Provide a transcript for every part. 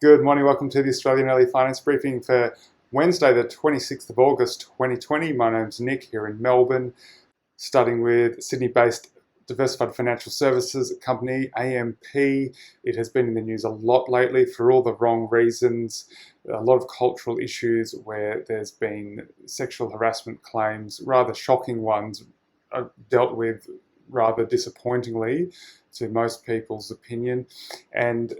Good morning, welcome to the Australian Early Finance Briefing for Wednesday, the 26th of August 2020. My name's Nick here in Melbourne, starting with Sydney-based diversified financial services company AMP. It has been in the news a lot lately for all the wrong reasons. A lot of cultural issues where there's been sexual harassment claims, rather shocking ones, dealt with rather disappointingly to most people's opinion. And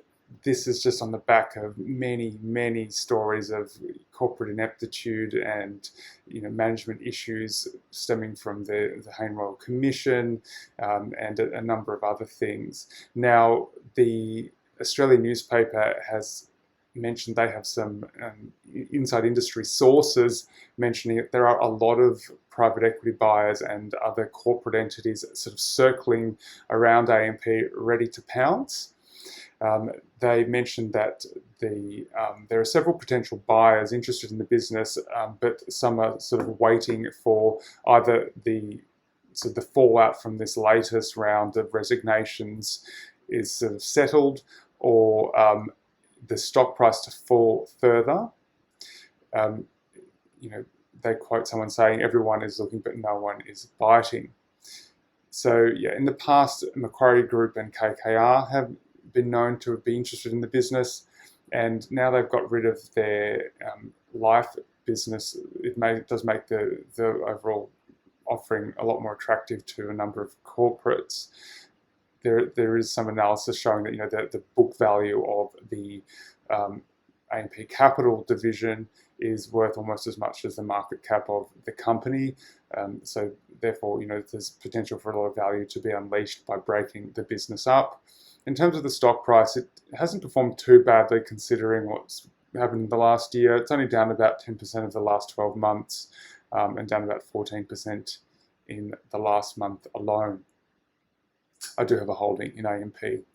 this is just on the back of many stories of corporate ineptitude and management issues stemming from the Hayne Royal Commission and a number of other things. Now, the Australian newspaper has mentioned they have some inside industry sources mentioning that there are a lot of private equity buyers and other corporate entities sort of circling around AMP ready to pounce. They mentioned that there are several potential buyers interested in the business, but some are sort of waiting for either the fallout from this latest round of resignations is sort of settled, or the stock price to fall further. They quote someone saying, "Everyone is looking, but no one is biting." So yeah, in the past, Macquarie Group and KKR have been known to be interested in the business, and now they've got rid of their life business. It does make the overall offering a lot more attractive to a number of corporates. There is some analysis showing that the book value of the AMP Capital division is worth almost as much as the market cap of the company. So therefore, there's potential for a lot of value to be unleashed by breaking the business up. In terms of the stock price, it hasn't performed too badly considering what's happened in the last year. It's only down about 10% of the last 12 months and down about 14% in the last month alone. I do have a holding in AMP.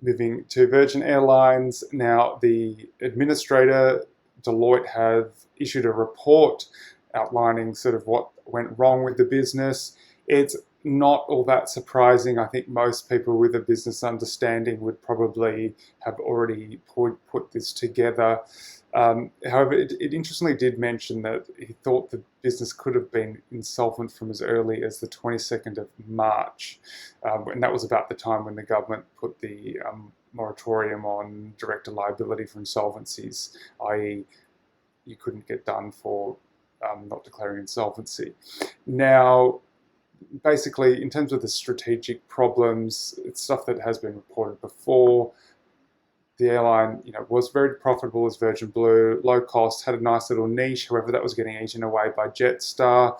Moving to Virgin Airlines. Now, the administrator, Deloitte, have issued a report outlining sort of what went wrong with the business. It's not all that surprising. I think most people with a business understanding would probably have already put this together. However, it interestingly did mention that he thought the business could have been insolvent from as early as the 22nd of March. And that was about the time when the government put the moratorium on director liability for insolvencies, i.e. you couldn't get done for not declaring insolvency. Now, basically, in terms of the strategic problems, it's stuff that has been reported before. The airline, was very profitable as Virgin Blue, low cost, had a nice little niche. However, that was getting eaten away by Jetstar.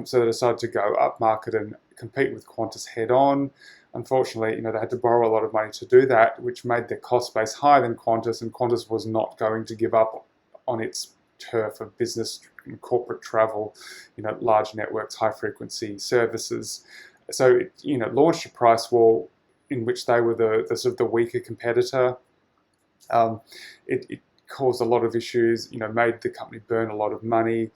So they decided to go upmarket and compete with Qantas head on. Unfortunately, they had to borrow a lot of money to do that, which made their cost base higher than Qantas, and Qantas was not going to give up on its turf of business and corporate travel, large networks, high frequency services. So it launched a price war in which they were the sort of the weaker competitor. It caused a lot of issues, made the company burn a lot of money,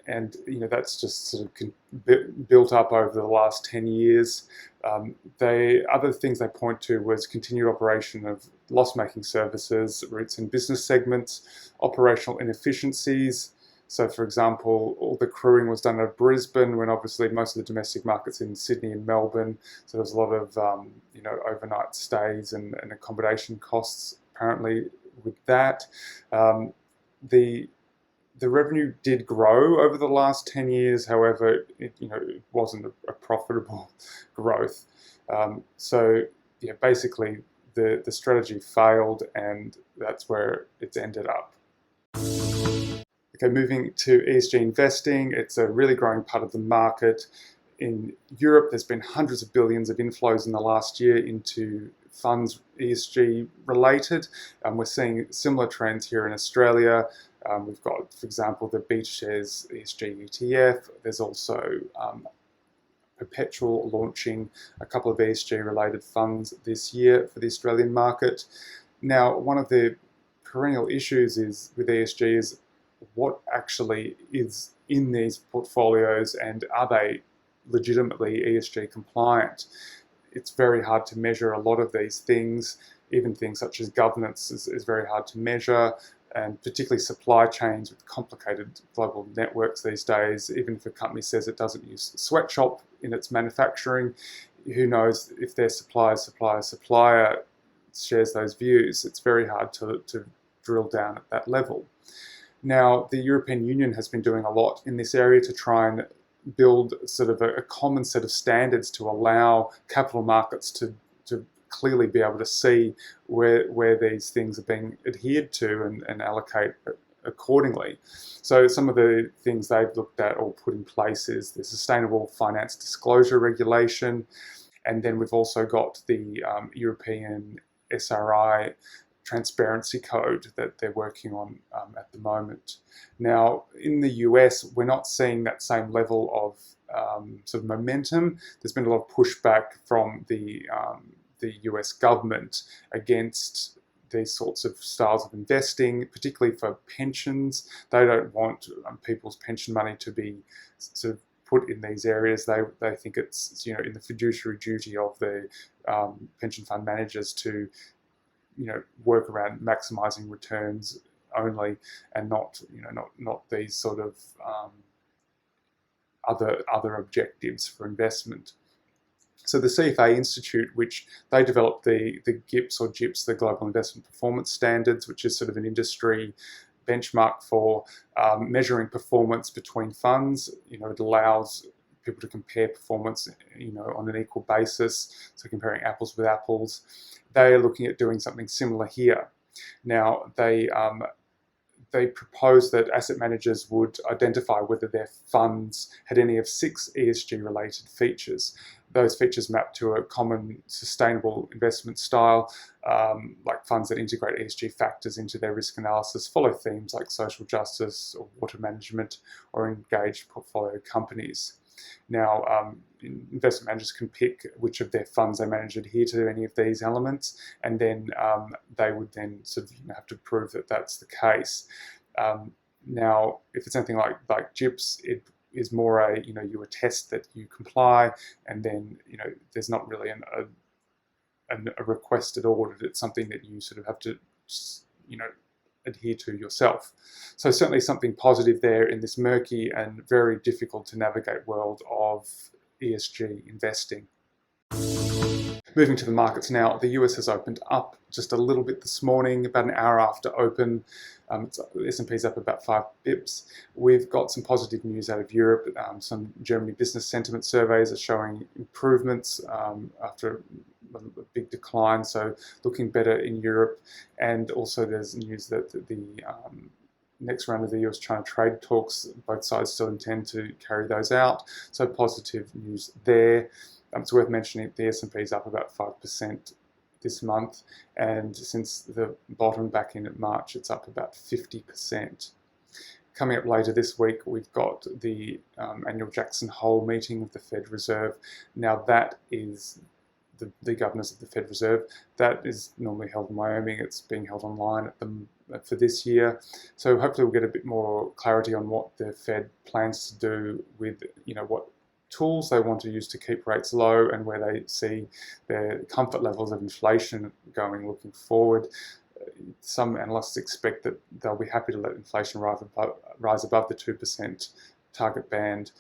and that's just sort of built up over the last 10 years. Other things they point to was continued operation of loss-making services, routes and business segments, operational inefficiencies. So, for example, all the crewing was done at Brisbane when obviously most of the domestic markets in Sydney and Melbourne. So there's a lot of overnight stays and accommodation costs apparently with that. The revenue did grow over the last 10 years. However, it wasn't a profitable growth. So yeah, basically the strategy failed, and that's where it's ended up. Okay, moving to ESG investing. It's a really growing part of the market. In Europe, there's been hundreds of billions of inflows in the last year into funds ESG related. We're seeing similar trends here in Australia. We've got, for example, the BeachShares ESG ETF. There's also Perpetual launching a couple of ESG related funds this year for the Australian market. Now, one of the perennial issues with ESG is what actually is in these portfolios, and are they legitimately ESG compliant? It's very hard to measure a lot of these things. even things such as governance is very hard to measure, and particularly supply chains with complicated global networks these days. Even if a company says it doesn't use a sweatshop in its manufacturing, who knows if their supplier shares those views. It's very hard to drill down at that level. Now, the European Union has been doing a lot in this area to try and build sort of a common set of standards to allow capital markets to clearly be able to see where these things are being adhered to and allocate accordingly. So some of the things they've looked at or put in place is the Sustainable Finance Disclosure Regulation, and then we've also got the European SRI Transparency Code that they're working on at the moment. Now, in the US, we're not seeing that same level of sort of momentum. There's been a lot of pushback from the US government against these sorts of styles of investing, particularly for pensions. They don't want people's pension money to be sort of put in these areas. They think it's in the fiduciary duty of the pension fund managers to work around maximising returns only, and not these sort of other objectives for investment. So the CFA Institute, which they developed the GIPS or JIPS, the Global Investment Performance Standards, which is sort of an industry benchmark for measuring performance between funds. It allows people to compare performance, on an equal basis. So comparing apples with apples. They are looking at doing something similar here. Now, they proposed that asset managers would identify whether their funds had any of 6 ESG-related features. Those features map to a common sustainable investment style, like funds that integrate ESG factors into their risk analysis, follow themes like social justice or water management, or engage portfolio companies. Now, investment managers can pick which of their funds they manage adhere to any of these elements, and then they would then sort of have to prove that that's the case. Now, if it's anything like JIPS, it is more you attest that you comply, and then there's not really a requested audit. It's something that you sort of have to adhere to yourself. So certainly something positive there in this murky and very difficult to navigate world of ESG investing. Moving to the markets now, the US has opened up just a little bit this morning, about an hour after open. The S&P's up about 5 bips. We've got some positive news out of Europe. Some Germany business sentiment surveys are showing improvements after a big decline, so looking better in Europe. And also there's news that the next round of the US-China trade talks, both sides still intend to carry those out. So positive news there. It's worth mentioning the S&P is up about 5% this month, and since the bottom back in March, it's up about 50%. Coming up later this week, we've got the annual Jackson Hole meeting of the Fed Reserve. Now that is the governors of the Fed Reserve. That is normally held in Wyoming. It's being held online for this year. So hopefully we'll get a bit more clarity on what the Fed plans to do with, what tools they want to use to keep rates low, and where they see their comfort levels of inflation going looking forward. Some analysts expect that they'll be happy to let inflation rise above the 2% target band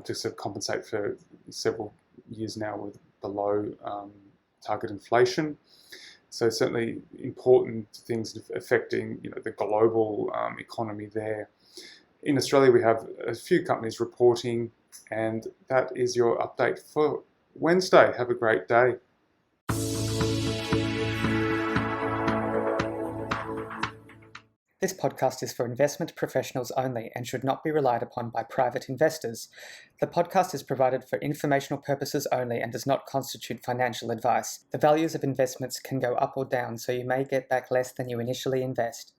to sort of compensate for several years now with below target inflation. So certainly important things affecting the global economy there. In Australia, we have a few companies reporting, and that is your update for Wednesday. Have a great day. This podcast is for investment professionals only and should not be relied upon by private investors. The podcast is provided for informational purposes only and does not constitute financial advice. The values of investments can go up or down, so you may get back less than you initially invest.